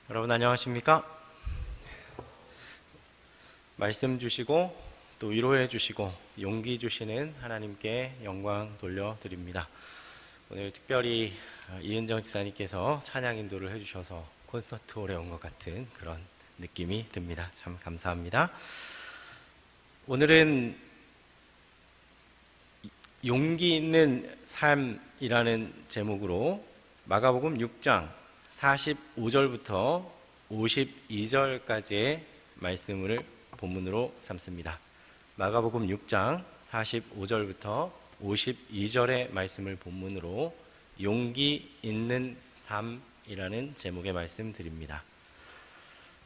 여러분 안녕하십니까? 말씀 주시고 또 위로해 주시고 용기 주시는 하나님께 영광 돌려드립니다. 오늘 특별히 이은정 지사님께서 찬양 인도를 해주셔서 콘서트홀에 온 것 같은 그런 느낌이 듭니다. 참 감사합니다. 오늘은 용기 있는 삶이라는 제목으로 마가복음 6장 45절부터 52절까지의 말씀을 본문으로 삼습니다. 마가복음 6장 45절부터 52절의 말씀을 본문으로 용기 있는 삶이라는 제목의 말씀 드립니다.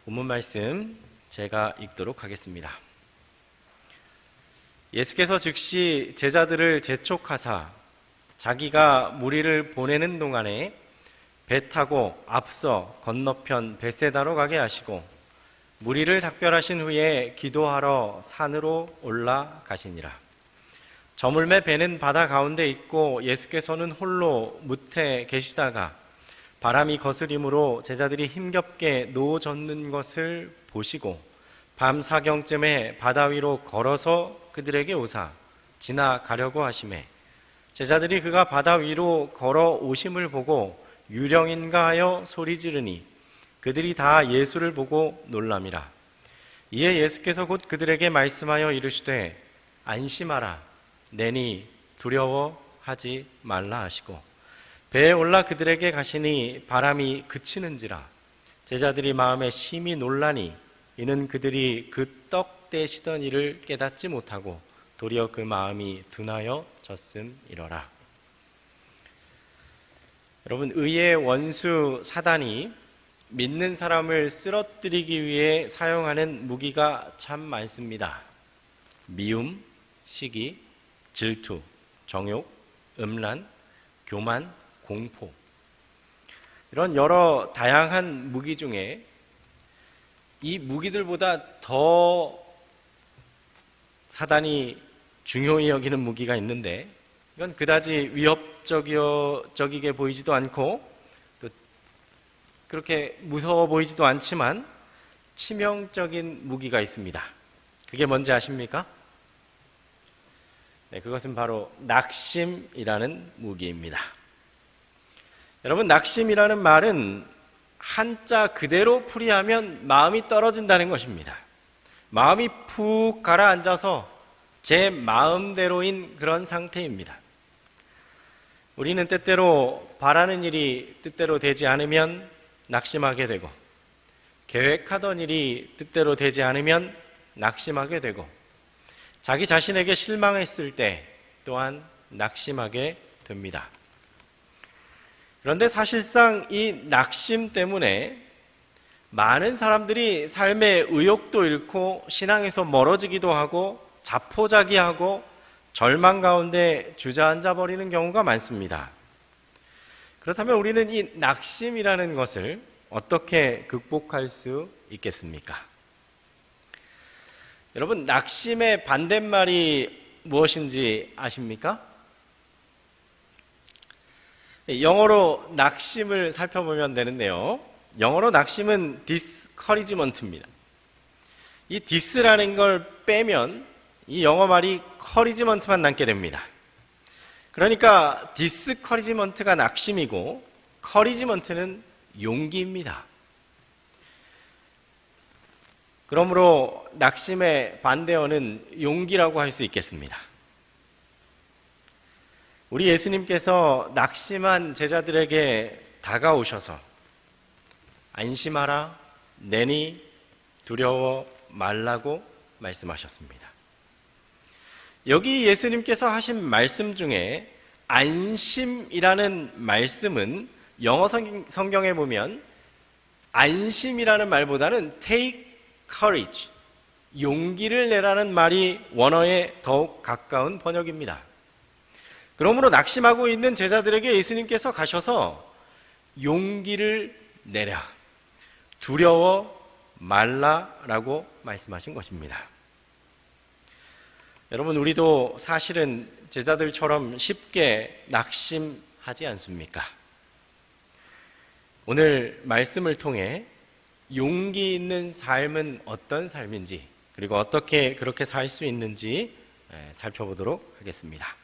본문 말씀 제가 읽도록 하겠습니다. 예수께서 즉시 제자들을 재촉하사 자기가 무리를 보내는 동안에 배 타고 앞서 건너편 벳세다로 가게 하시고 무리를 작별하신 후에 기도하러 산으로 올라가시니라. 저물매 배는 바다 가운데 있고 예수께서는 홀로 무태 계시다가 바람이 거스림으로 제자들이 힘겹게 노젓는 것을 보시고 밤 사경쯤에 바다 위로 걸어서 그들에게 오사 지나가려고 하시매 제자들이 그가 바다 위로 걸어 오심을 보고 유령인가 하여 소리 지르니 그들이 다 예수를 보고 놀람이라. 이에 예수께서 곧 그들에게 말씀하여 이르시되 안심하라 내니 두려워하지 말라 하시고 배에 올라 그들에게 가시니 바람이 그치는지라. 제자들이 마음에 심히 놀라니 이는 그들이 그 떡 떼시던 일을 깨닫지 못하고 도리어 그 마음이 둔하여 졌음이러라. 여러분, 의의 원수 사단이 믿는 사람을 쓰러뜨리기 위해 사용하는 무기가 참 많습니다. 미움, 시기, 질투, 정욕, 음란, 교만, 공포. 이런 여러 다양한 무기 중에 이 무기들보다 더 사단이 중요히 여기는 무기가 있는데 이건 그다지 위협적이게 보이지도 않고 또 그렇게 무서워 보이지도 않지만 치명적인 무기가 있습니다. 그게 뭔지 아십니까? 네, 그것은 바로 낙심이라는 무기입니다. 여러분, 낙심이라는 말은 한자 그대로 풀이하면 마음이 떨어진다는 것입니다. 마음이 푹 가라앉아서 제 마음대로인 그런 상태입니다. 우리는 때때로 바라는 일이 뜻대로 되지 않으면 낙심하게 되고 계획하던 일이 뜻대로 되지 않으면 낙심하게 되고 자기 자신에게 실망했을 때 또한 낙심하게 됩니다. 그런데 사실상 이 낙심 때문에 많은 사람들이 삶의 의욕도 잃고 신앙에서 멀어지기도 하고 자포자기하고 절망 가운데 주저앉아 버리는 경우가 많습니다. 그렇다면 우리는 이 낙심이라는 것을 어떻게 극복할 수 있겠습니까? 여러분, 낙심의 반대말이 무엇인지 아십니까? 영어로 낙심을 살펴보면 되는데요. 영어로 낙심은 discouragement입니다. 이 dis라는 걸 빼면 이 영어 말이 couragement만 남게 됩니다. 그러니까 discouragement가 낙심이고 couragement는 용기입니다. 그러므로 낙심의 반대어는 용기라고 할 수 있겠습니다. 우리 예수님께서 낙심한 제자들에게 다가오셔서 안심하라 내니 두려워 말라고 말씀하셨습니다. 여기 예수님께서 하신 말씀 중에 안심이라는 말씀은 영어 성경에 보면 안심이라는 말보다는 take courage, 용기를 내라는 말이 원어에 더욱 가까운 번역입니다. 그러므로 낙심하고 있는 제자들에게 예수님께서 가셔서 용기를 내라, 두려워 말라라고 말씀하신 것입니다. 여러분, 우리도 사실은 제자들처럼 쉽게 낙심하지 않습니까? 오늘 말씀을 통해 용기 있는 삶은 어떤 삶인지, 그리고 어떻게 그렇게 살 수 있는지 살펴보도록 하겠습니다.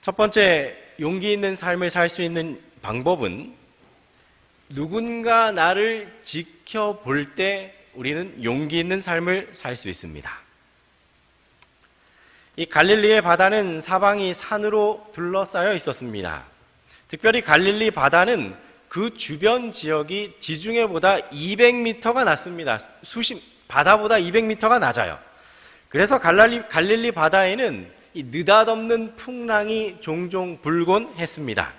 첫 번째, 용기 있는 삶을 살 수 있는 방법은 누군가 나를 지켜볼 때 우리는 용기 있는 삶을 살 수 있습니다. 이 갈릴리의 바다는 사방이 산으로 둘러싸여 있었습니다. 특별히 갈릴리 바다는 그 주변 지역이 지중해보다 200m가 낮습니다. 바다보다 200m가 낮아요. 그래서 갈릴리 바다에는 이 느닷없는 풍랑이 종종 불곤 했습니다.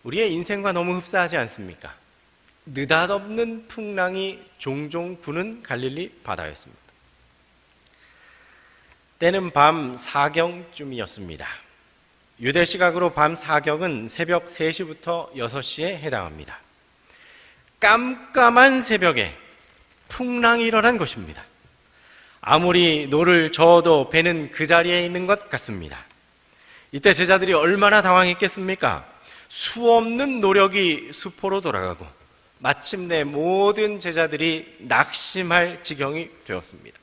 우리의 인생과 너무 흡사하지 않습니까? 느닷없는 풍랑이 종종 부는 갈릴리 바다였습니다. 때는 밤 4경쯤이었습니다. 유대 시각으로 밤 4경은 새벽 3시부터 6시에 해당합니다. 깜깜한 새벽에 풍랑이 일어난 것입니다. 아무리 노를 저어도 배는 그 자리에 있는 것 같습니다. 이때 제자들이 얼마나 당황했겠습니까? 수없는 노력이 수포로 돌아가고 마침내 모든 제자들이 낙심할 지경이 되었습니다.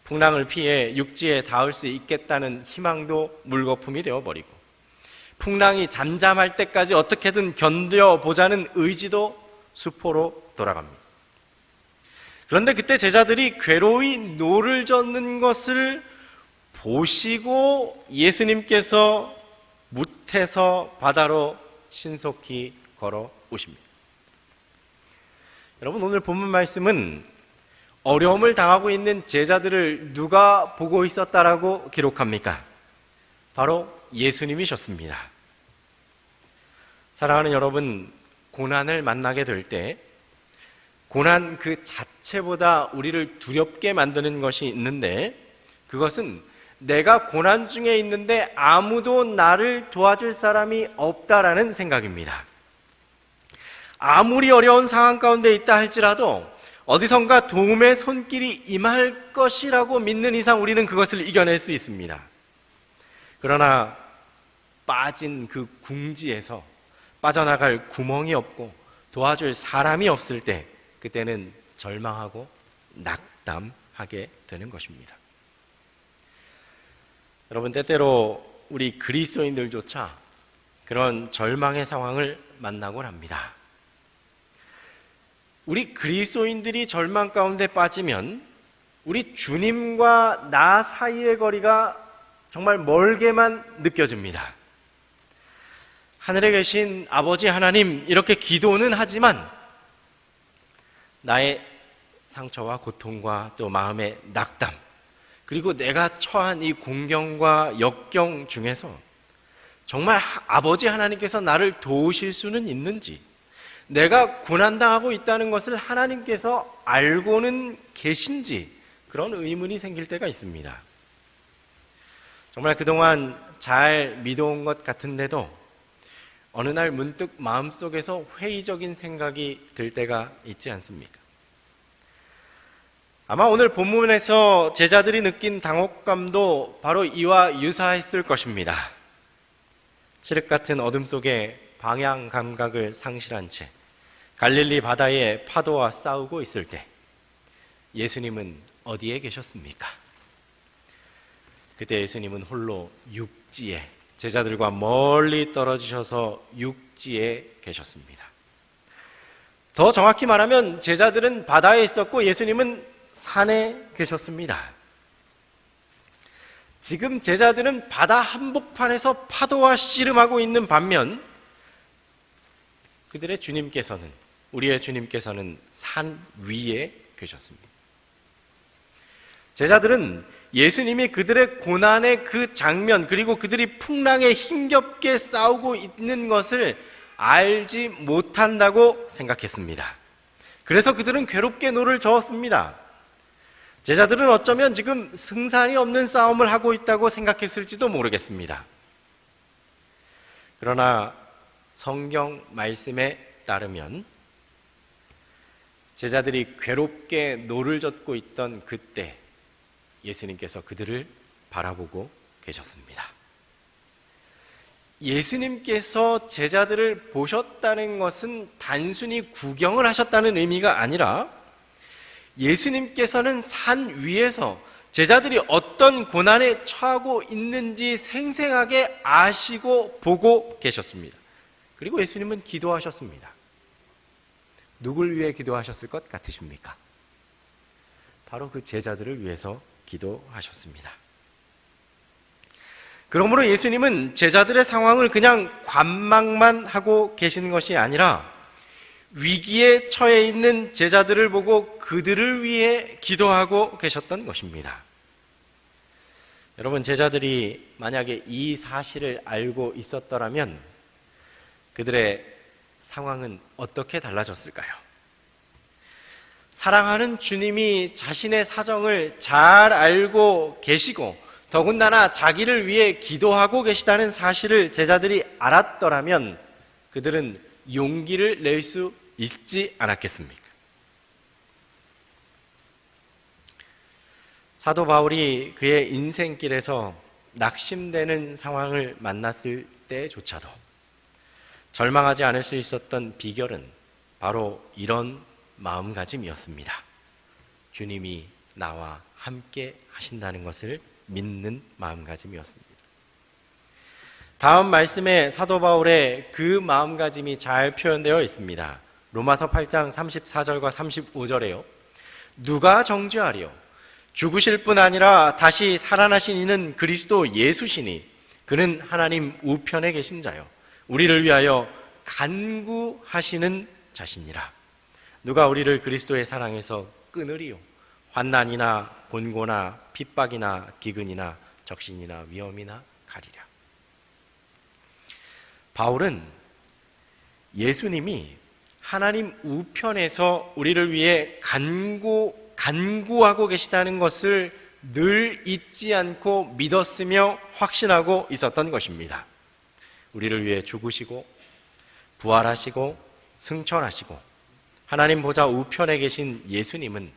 풍랑을 피해 육지에 닿을 수 있겠다는 희망도 물거품이 되어버리고 풍랑이 잠잠할 때까지 어떻게든 견뎌보자는 의지도 수포로 돌아갑니다. 그런데 그때 제자들이 괴로이 노를 젓는 것을 보시고 예수님께서 무태서 바다로 신속히 걸어 오십니다. 여러분, 오늘 본문 말씀은 어려움을 당하고 있는 제자들을 누가 보고 있었다라고 기록합니까? 바로 예수님이셨습니다. 사랑하는 여러분, 고난을 만나게 될 때 고난 그 자체보다 우리를 두렵게 만드는 것이 있는데, 그것은 내가 고난 중에 있는데 아무도 나를 도와줄 사람이 없다라는 생각입니다. 아무리 어려운 상황 가운데 있다 할지라도 어디선가 도움의 손길이 임할 것이라고 믿는 이상 우리는 그것을 이겨낼 수 있습니다. 그러나 빠진 그 궁지에서 빠져나갈 구멍이 없고 도와줄 사람이 없을 때 그때는 절망하고 낙담하게 되는 것입니다. 여러분, 때때로 우리 그리스도인들조차 그런 절망의 상황을 만나곤 합니다. 우리 그리스도인들이 절망 가운데 빠지면 우리 주님과 나 사이의 거리가 정말 멀게만 느껴집니다. 하늘에 계신 아버지 하나님, 이렇게 기도는 하지만 나의 상처와 고통과 또 마음의 낙담, 그리고 내가 처한 이 공경과 역경 중에서 정말 아버지 하나님께서 나를 도우실 수는 있는지, 내가 고난당하고 있다는 것을 하나님께서 알고는 계신지 그런 의문이 생길 때가 있습니다. 정말 그동안 잘 믿어온 것 같은데도 어느 날 문득 마음속에서 회의적인 생각이 들 때가 있지 않습니까? 아마 오늘 본문에서 제자들이 느낀 당혹감도 바로 이와 유사했을 것입니다. 칠흑 같은 어둠 속에 방향 감각을 상실한 채 갈릴리 바다의 파도와 싸우고 있을 때 예수님은 어디에 계셨습니까? 그때 예수님은 홀로 육지에, 제자들과 멀리 떨어지셔서 육지에 계셨습니다. 더 정확히 말하면 제자들은 바다에 있었고 예수님은 산에 계셨습니다. 지금 제자들은 바다 한복판에서 파도와 씨름하고 있는 반면 그들의 주님께서는, 우리의 주님께서는 산 위에 계셨습니다. 제자들은 예수님이 그들의 고난의 그 장면, 그리고 그들이 풍랑에 힘겹게 싸우고 있는 것을 알지 못한다고 생각했습니다. 그래서 그들은 괴롭게 노를 저었습니다. 제자들은 어쩌면 지금 승산이 없는 싸움을 하고 있다고 생각했을지도 모르겠습니다. 그러나 성경 말씀에 따르면 제자들이 괴롭게 노를 젓고 있던 그때 예수님께서 그들을 바라보고 계셨습니다. 예수님께서 제자들을 보셨다는 것은 단순히 구경을 하셨다는 의미가 아니라 예수님께서는 산 위에서 제자들이 어떤 고난에 처하고 있는지 생생하게 아시고 보고 계셨습니다. 그리고 예수님은 기도하셨습니다. 누굴 위해 기도하셨을 것 같으십니까? 바로 그 제자들을 위해서 기도하셨습니다. 그러므로 예수님은 제자들의 상황을 그냥 관망만 하고 계시는 것이 아니라 위기에 처해 있는 제자들을 보고 그들을 위해 기도하고 계셨던 것입니다. 여러분, 제자들이 만약에 이 사실을 알고 있었더라면 그들의 상황은 어떻게 달라졌을까요? 사랑하는 주님이 자신의 사정을 잘 알고 계시고 더군다나 자기를 위해 기도하고 계시다는 사실을 제자들이 알았더라면 그들은 용기를 낼 수 있지 않았겠습니까? 사도 바울이 그의 인생길에서 낙심되는 상황을 만났을 때조차도 절망하지 않을 수 있었던 비결은 바로 이런 마음가짐이었습니다. 주님이 나와 함께 하신다는 것을 믿는 마음가짐이었습니다. 다음 말씀에 사도 바울의 그 마음가짐이 잘 표현되어 있습니다. 로마서 8장 34절과 35절에요. 누가 정죄하리요? 죽으실 뿐 아니라 다시 살아나신 이는 그리스도 예수시니 그는 하나님 우편에 계신 자요 우리를 위하여 간구하시는 자시니라. 누가 우리를 그리스도의 사랑에서 끊으리요? 환난이나 곤고나 핍박이나 기근이나 적신이나 위험이나 가리랴. 바울은 예수님이 하나님 우편에서 우리를 위해 간구하고 계시다는 것을 늘 잊지 않고 믿었으며 확신하고 있었던 것입니다. 우리를 위해 죽으시고 부활하시고 승천하시고 하나님 보좌 우편에 계신 예수님은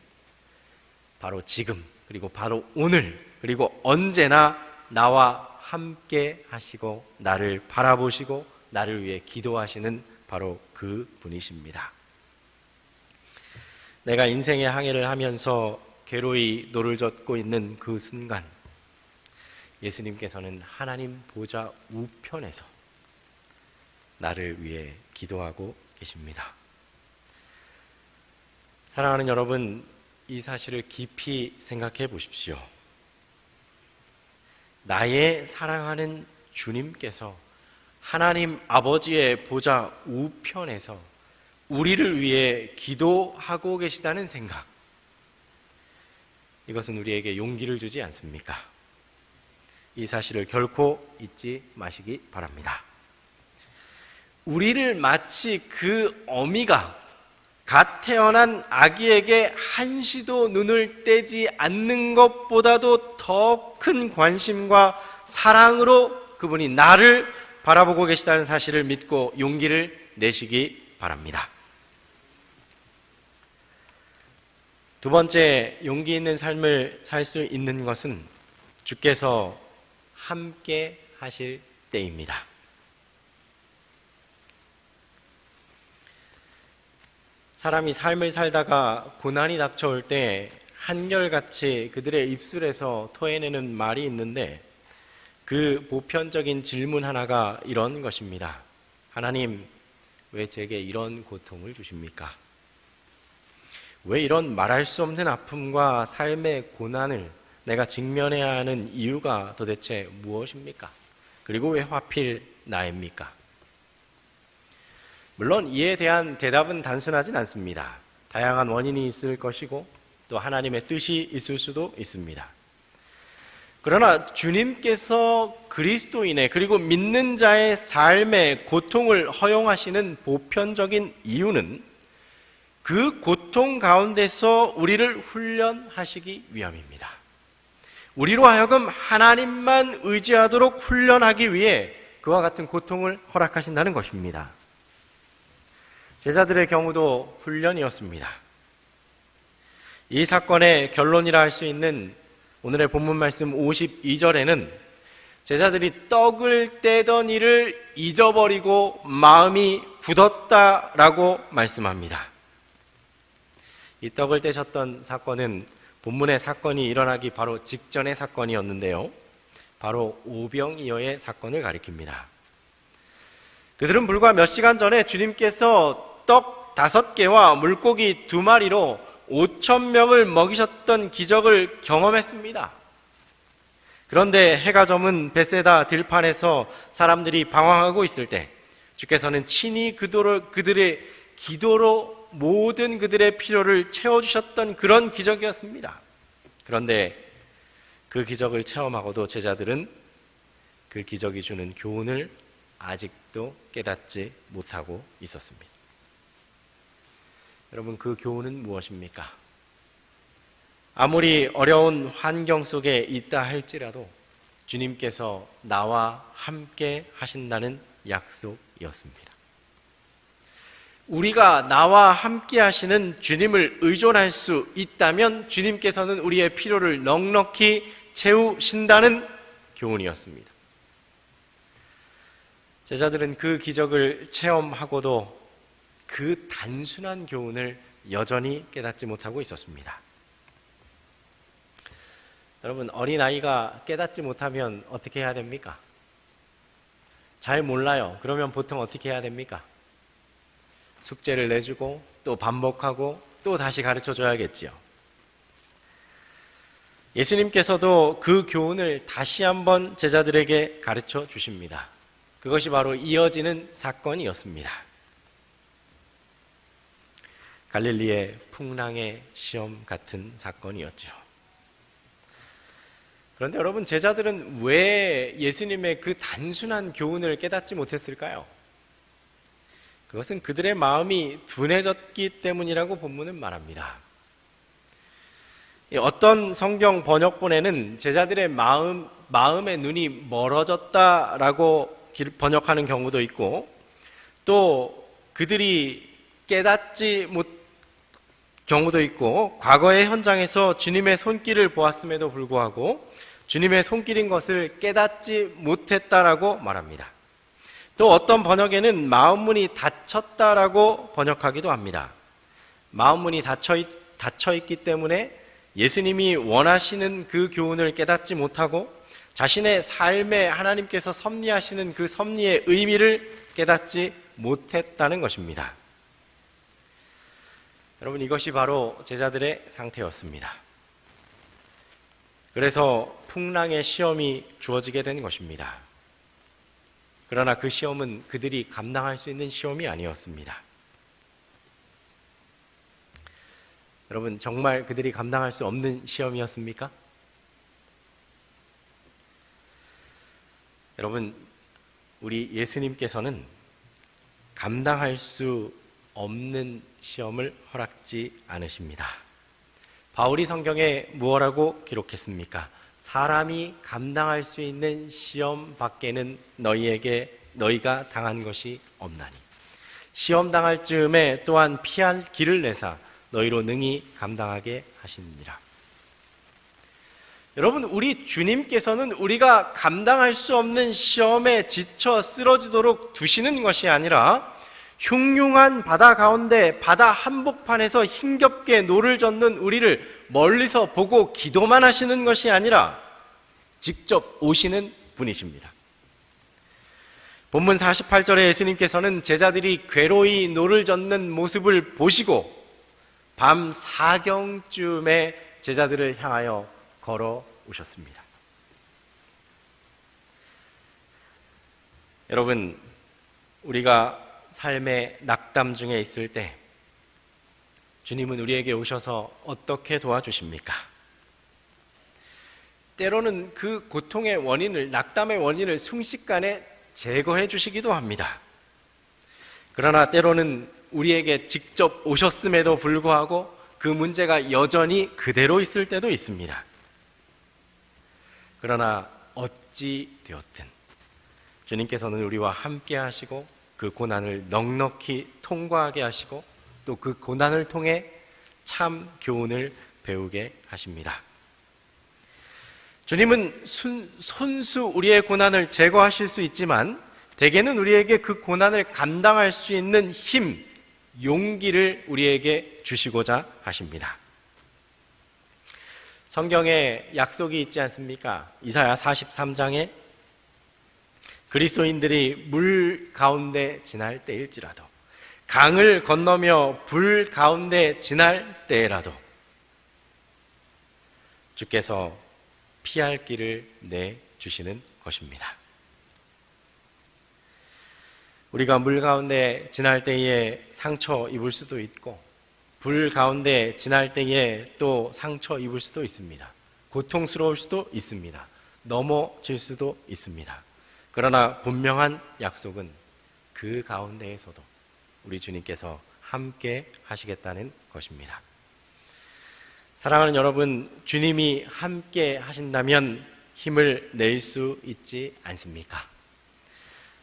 바로 지금 그리고 바로 오늘 그리고 언제나 나와 함께 하시고 나를 바라보시고 나를 위해 기도하시는 바로 그 분이십니다. 내가 인생의 항해를 하면서 괴로이 노를 젓고 있는 그 순간 예수님께서는 하나님 보좌 우편에서 나를 위해 기도하고 계십니다. 사랑하는 여러분, 이 사실을 깊이 생각해 보십시오. 나의 사랑하는 주님께서 하나님 아버지의 보좌 우편에서 우리를 위해 기도하고 계시다는 생각, 이것은 우리에게 용기를 주지 않습니까? 이 사실을 결코 잊지 마시기 바랍니다. 우리를 마치 그 어미가 갓 태어난 아기에게 한시도 눈을 떼지 않는 것보다도 더 큰 관심과 사랑으로 그분이 나를 바라보고 계시다는 사실을 믿고 용기를 내시기 바랍니다. 두 번째, 용기 있는 삶을 살 수 있는 것은 주께서 함께 하실 때입니다. 사람이 삶을 살다가 고난이 닥쳐올 때 한결같이 그들의 입술에서 토해내는 말이 있는데 그 보편적인 질문 하나가 이런 것입니다. 하나님, 왜 제게 이런 고통을 주십니까? 왜 이런 말할 수 없는 아픔과 삶의 고난을 내가 직면해야 하는 이유가 도대체 무엇입니까? 그리고 왜 하필 나입니까? 물론 이에 대한 대답은 단순하진 않습니다. 다양한 원인이 있을 것이고 또 하나님의 뜻이 있을 수도 있습니다. 그러나 주님께서 그리스도인의 그리고 믿는 자의 삶의 고통을 허용하시는 보편적인 이유는 그 고통 가운데서 우리를 훈련하시기 위함입니다. 우리로 하여금 하나님만 의지하도록 훈련하기 위해 그와 같은 고통을 허락하신다는 것입니다. 제자들의 경우도 훈련이었습니다. 이 사건의 결론이라 할 수 있는 오늘의 본문 말씀 52절에는 제자들이 떡을 떼던 일을 잊어버리고 마음이 굳었다라고 말씀합니다. 이 떡을 떼셨던 사건은 본문의 사건이 일어나기 바로 직전의 사건이었는데요. 바로 오병이어의 사건을 가리킵니다. 그들은 불과 몇 시간 전에 주님께서 떡 5개와 물고기 2마리로 5,000명을 먹이셨던 기적을 경험했습니다. 그런데 해가 저문 벳세다 들판에서 사람들이 방황하고 있을 때 주께서는 친히 그들의 기도로 모든 그들의 필요를 채워주셨던 그런 기적이었습니다. 그런데 그 기적을 체험하고도 제자들은 그 기적이 주는 교훈을 아직도 깨닫지 못하고 있었습니다. 여러분, 그 교훈은 무엇입니까? 아무리 어려운 환경 속에 있다 할지라도 주님께서 나와 함께 하신다는 약속이었습니다. 우리가 나와 함께 하시는 주님을 의존할 수 있다면 주님께서는 우리의 필요를 넉넉히 채우신다는 교훈이었습니다. 제자들은 그 기적을 체험하고도 그 단순한 교훈을 여전히 깨닫지 못하고 있었습니다. 여러분, 어린아이가 깨닫지 못하면 어떻게 해야 됩니까? 잘 몰라요. 그러면 보통 어떻게 해야 됩니까? 숙제를 내주고 또 반복하고 또 다시 가르쳐 줘야겠지요. 예수님께서도 그 교훈을 다시 한번 제자들에게 가르쳐 주십니다. 그것이 바로 이어지는 사건이었습니다. 갈릴리의 풍랑의 시험 같은 사건이었죠. 그런데 여러분, 제자들은 왜 예수님의 그 단순한 교훈을 깨닫지 못했을까요? 그것은 그들의 마음이 둔해졌기 때문이라고 본문은 말합니다. 어떤 성경 번역본에는 제자들의 마음의 눈이 멀어졌다라고 번역하는 경우도 있고, 또 그들이 깨닫지 못 경우도 있고, 과거의 현장에서 주님의 손길을 보았음에도 불구하고 주님의 손길인 것을 깨닫지 못했다라고 말합니다. 또 어떤 번역에는 마음문이 닫혔다라고 번역하기도 합니다. 마음문이 닫혀있기 때문에 예수님이 원하시는 그 교훈을 깨닫지 못하고 자신의 삶에 하나님께서 섭리하시는 그 섭리의 의미를 깨닫지 못했다는 것입니다. 여러분, 이것이 바로 제자들의 상태였습니다. 그래서 풍랑의 시험이 주어지게 된 것입니다. 그러나 그 시험은 그들이 감당할 수 있는 시험이 아니었습니다. 여러분, 정말 그들이 감당할 수 없는 시험이었습니까? 여러분, 우리 예수님께서는 감당할 수 없는 시험을 허락지 않으십니다. 바울이 성경에 무엇라고 기록했습니까? 사람이 감당할 수 있는 시험 밖에는 너희가 당한 것이 없나니 시험 당할 즈음에 또한 피할 길을 내사 너희로 능히 감당하게 하시느니라. 여러분, 우리 주님께서는 우리가 감당할 수 없는 시험에 지쳐 쓰러지도록 두시는 것이 아니라 흉흉한 바다 가운데 바다 한복판에서 힘겹게 노를 젓는 우리를 멀리서 보고 기도만 하시는 것이 아니라 직접 오시는 분이십니다. 본문 48절에 예수님께서는 제자들이 괴로이 노를 젓는 모습을 보시고 밤 4경쯤에 제자들을 향하여 걸어오셨습니다. 여러분, 우리가 삶의 낙담 중에 있을 때 주님은 우리에게 오셔서 어떻게 도와주십니까? 때로는 그 고통의 원인을, 낙담의 원인을 순식간에 제거해 주시기도 합니다. 그러나 때로는 우리에게 직접 오셨음에도 불구하고 그 문제가 여전히 그대로 있을 때도 있습니다. 그러나 어찌 되었든 주님께서는 우리와 함께 하시고 그 고난을 넉넉히 통과하게 하시고 또 그 고난을 통해 참 교훈을 배우게 하십니다. 주님은 손수 우리의 고난을 제거하실 수 있지만 대개는 우리에게 그 고난을 감당할 수 있는 힘, 용기를 우리에게 주시고자 하십니다. 성경에 약속이 있지 않습니까? 이사야 43장에 그리스도인들이 물 가운데 지날 때일지라도, 강을 건너며 불 가운데 지날 때라도 주께서 피할 길을 내주시는 것입니다. 우리가 물 가운데 지날 때에 상처 입을 수도 있고, 불 가운데 지날 때에 또 상처 입을 수도 있습니다. 고통스러울 수도 있습니다. 넘어질 수도 있습니다. 그러나 분명한 약속은 그 가운데에서도 우리 주님께서 함께 하시겠다는 것입니다. 사랑하는 여러분, 주님이 함께 하신다면 힘을 낼 수 있지 않습니까?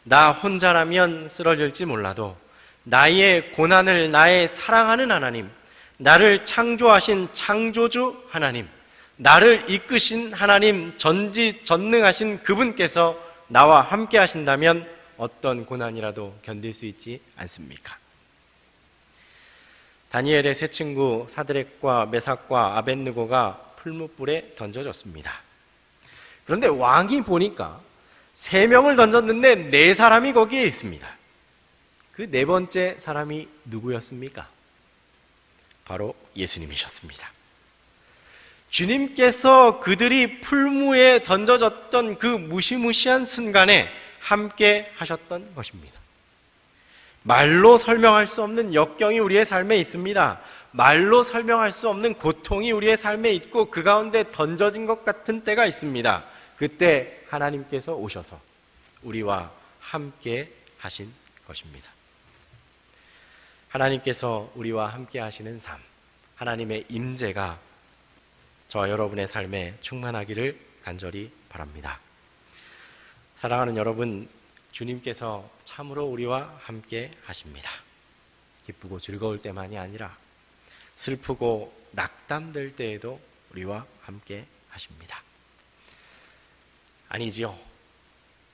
나 혼자라면 쓰러질지 몰라도 나의 고난을 나의 사랑하는 하나님, 나를 창조하신 창조주 하나님, 나를 이끄신 하나님, 전지전능하신 그분께서 나와 함께 하신다면 어떤 고난이라도 견딜 수 있지 않습니까? 다니엘의 세 친구 사드렉과 메삭과 아벳느고가 풀무불에 던져졌습니다. 그런데 왕이 보니까 3명을 던졌는데 4사람이 거기에 있습니다. 그 4번째 사람이 누구였습니까? 바로 예수님이셨습니다. 주님께서 그들이 풀무에 던져졌던 그 무시무시한 순간에 함께 하셨던 것입니다. 말로 설명할 수 없는 역경이 우리의 삶에 있습니다. 말로 설명할 수 없는 고통이 우리의 삶에 있고 그 가운데 던져진 것 같은 때가 있습니다. 그때 하나님께서 오셔서 우리와 함께 하신 것입니다. 하나님께서 우리와 함께 하시는 삶, 하나님의 임재가 저와 여러분의 삶에 충만하기를 간절히 바랍니다. 사랑하는 여러분, 주님께서 참으로 우리와 함께 하십니다. 기쁘고 즐거울 때만이 아니라 슬프고 낙담될 때에도 우리와 함께 하십니다. 아니지요.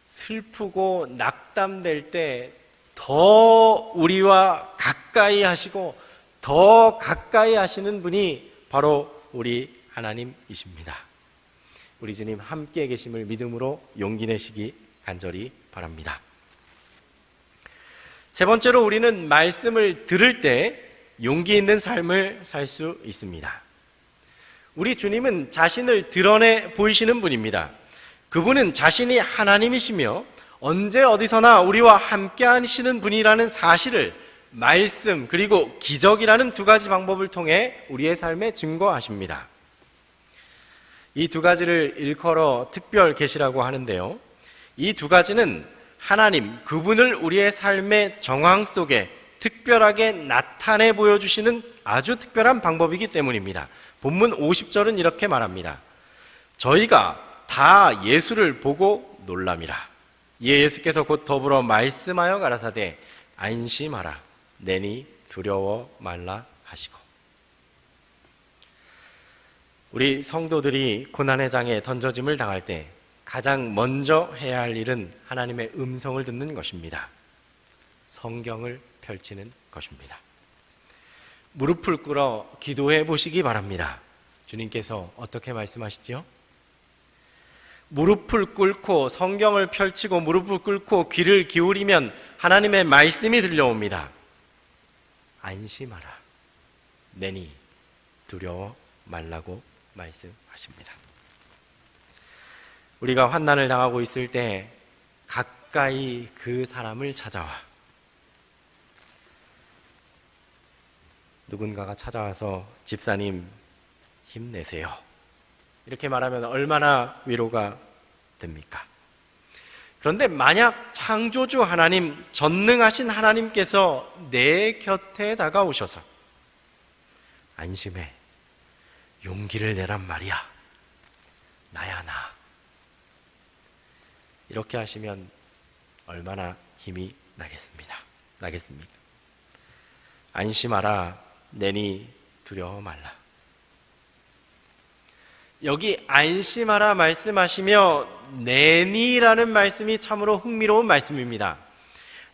슬프고 낙담될 때 더 우리와 가까이 하시고 더 가까이 하시는 분이 바로 우리 하나님이십니다. 우리 주님 함께 계심을 믿음으로 용기 내시기 간절히 바랍니다. 세 번째로 우리는 말씀을 들을 때 용기 있는 삶을 살 수 있습니다. 우리 주님은 자신을 드러내 보이시는 분입니다. 그분은 자신이 하나님이시며 언제 어디서나 우리와 함께 하시는 분이라는 사실을 말씀 그리고 기적이라는 2가지 방법을 통해 우리의 삶에 증거하십니다. 이 2가지를 일컬어 특별 계시라고 하는데요. 이 2가지는 하나님, 그분을 우리의 삶의 정황 속에 특별하게 나타내 보여주시는 아주 특별한 방법이기 때문입니다. 본문 50절은 이렇게 말합니다. 저희가 다 예수를 보고 놀람이라. 이에 예수께서 곧 더불어 말씀하여 가라사대 안심하라. 내니 두려워 말라 하시고. 우리 성도들이 고난의 장에 던져짐을 당할 때 가장 먼저 해야 할 일은 하나님의 음성을 듣는 것입니다. 성경을 펼치는 것입니다. 무릎을 꿇어 기도해 보시기 바랍니다. 주님께서 어떻게 말씀하시죠? 무릎을 꿇고 성경을 펼치고 무릎을 꿇고 귀를 기울이면 하나님의 말씀이 들려옵니다. 안심하라. 내니 두려워 말라고 말씀하십니다. 우리가 환난을 당하고 있을 때 가까이 그 사람을 찾아와 누군가가 찾아와서 집사님 힘내세요. 이렇게 말하면 얼마나 위로가 됩니까? 그런데 만약 창조주 하나님, 전능하신 하나님께서 내 곁에 다가오셔서 안심해, 용기를 내란 말이야. 나야 나. 이렇게 하시면 얼마나 힘이 나겠습니까? 안심하라, 내니 두려워 말라. 여기 안심하라 말씀하시며 내니라는 말씀이 참으로 흥미로운 말씀입니다.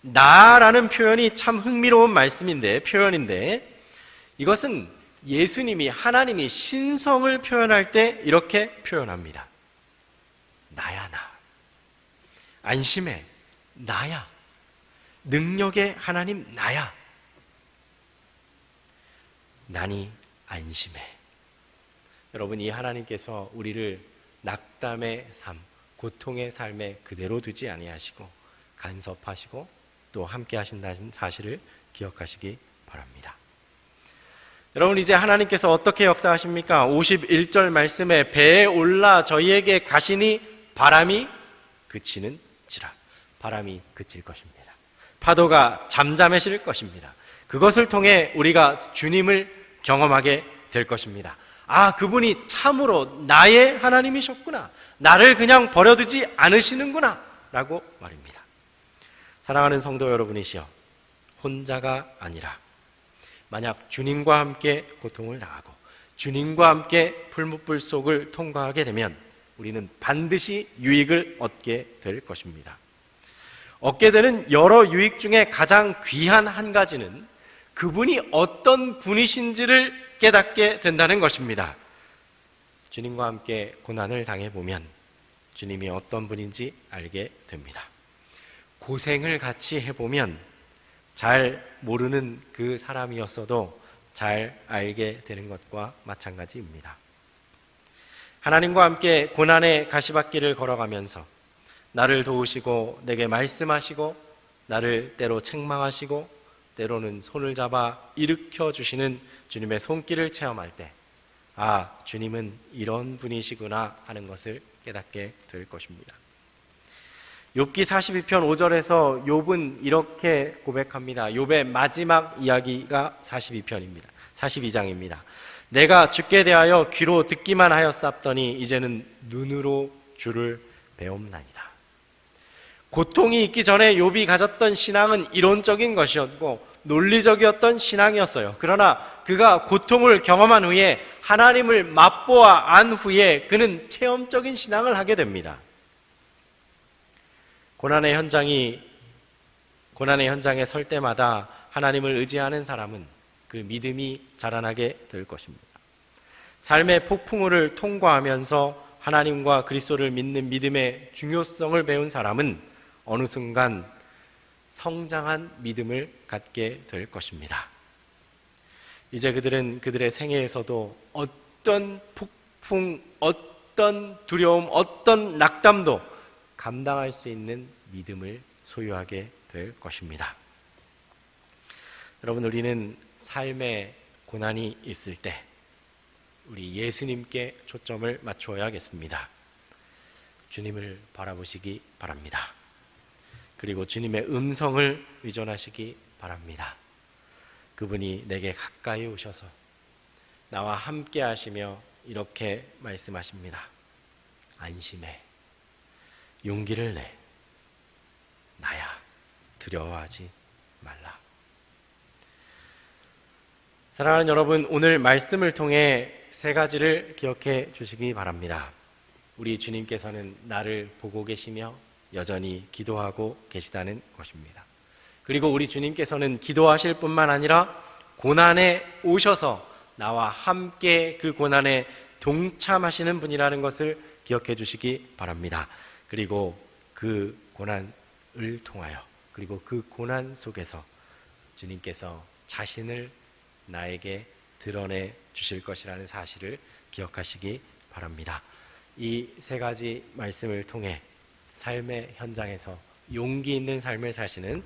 나라는 표현이 참 흥미로운 표현인데 이것은 예수님이, 하나님이 신성을 표현할 때 이렇게 표현합니다. 나야, 나. 안심해. 나야. 능력의 하나님 나야. 나니 안심해. 여러분, 이 하나님께서 우리를 낙담의 삶, 고통의 삶에 그대로 두지 아니하시고 간섭하시고 또 함께 하신다는 사실을 기억하시기 바랍니다. 여러분, 이제 하나님께서 어떻게 역사하십니까? 51절 말씀에 배에 올라 저희에게 가시니 바람이 그치는지라. 바람이 그칠 것입니다. 파도가 잠잠해질 것입니다. 그것을 통해 우리가 주님을 경험하게 될 것입니다. 아, 그분이 참으로 나의 하나님이셨구나. 나를 그냥 버려두지 않으시는구나 라고 말입니다. 사랑하는 성도 여러분이시여, 혼자가 아니라 만약 주님과 함께 고통을 당하고 주님과 함께 풀무불 속을 통과하게 되면 우리는 반드시 유익을 얻게 될 것입니다. 얻게 되는 여러 유익 중에 가장 귀한 한 가지는 그분이 어떤 분이신지를 깨닫게 된다는 것입니다. 주님과 함께 고난을 당해보면 주님이 어떤 분인지 알게 됩니다. 고생을 같이 해보면 잘 모르는 그 사람이었어도 잘 알게 되는 것과 마찬가지입니다. 하나님과 함께 고난의 가시밭길을 걸어가면서 나를 도우시고 내게 말씀하시고 나를 때로 책망하시고 때로는 손을 잡아 일으켜 주시는 주님의 손길을 체험할 때, 아, 주님은 이런 분이시구나 하는 것을 깨닫게 될 것입니다. 욥기 42편 5절에서 욥은 이렇게 고백합니다. 욥의 마지막 이야기가 42장입니다. 내가 주께 대하여 귀로 듣기만 하였사옵더니 이제는 눈으로 주를 배움나이다. 고통이 있기 전에 욥이 가졌던 신앙은 이론적인 것이었고 논리적이었던 신앙이었어요. 그러나 그가 고통을 경험한 후에 하나님을 맛보아 안 후에 그는 체험적인 신앙을 하게 됩니다. 고난의 현장에 설 때마다 하나님을 의지하는 사람은 그 믿음이 자라나게 될 것입니다. 삶의 폭풍우를 통과하면서 하나님과 그리스도를 믿는 믿음의 중요성을 배운 사람은 어느 순간 성장한 믿음을 갖게 될 것입니다. 이제 그들은 그들의 생애에서도 어떤 폭풍, 어떤 두려움, 어떤 낙담도 감당할 수 있는 믿음을 소유하게 될 것입니다. 여러분, 우리는 삶에 고난이 있을 때 우리 예수님께 초점을 맞춰야겠습니다. 주님을 바라보시기 바랍니다. 그리고 주님의 음성을 의존하시기 바랍니다. 그분이 내게 가까이 오셔서 나와 함께 하시며 이렇게 말씀하십니다. 안심해. 용기를 내. 나야. 두려워하지 말라. 사랑하는 여러분, 오늘 말씀을 통해 세 가지를 기억해 주시기 바랍니다. 우리 주님께서는 나를 보고 계시며 여전히 기도하고 계시다는 것입니다. 그리고 우리 주님께서는 기도하실 뿐만 아니라 고난에 오셔서 나와 함께 그 고난에 동참하시는 분이라는 것을 기억해 주시기 바랍니다. 그리고 그 고난을 통하여, 그리고 그 고난 속에서 주님께서 자신을 나에게 드러내 주실 것이라는 사실을 기억하시기 바랍니다. 이 세 가지 말씀을 통해 삶의 현장에서 용기 있는 삶을 사시는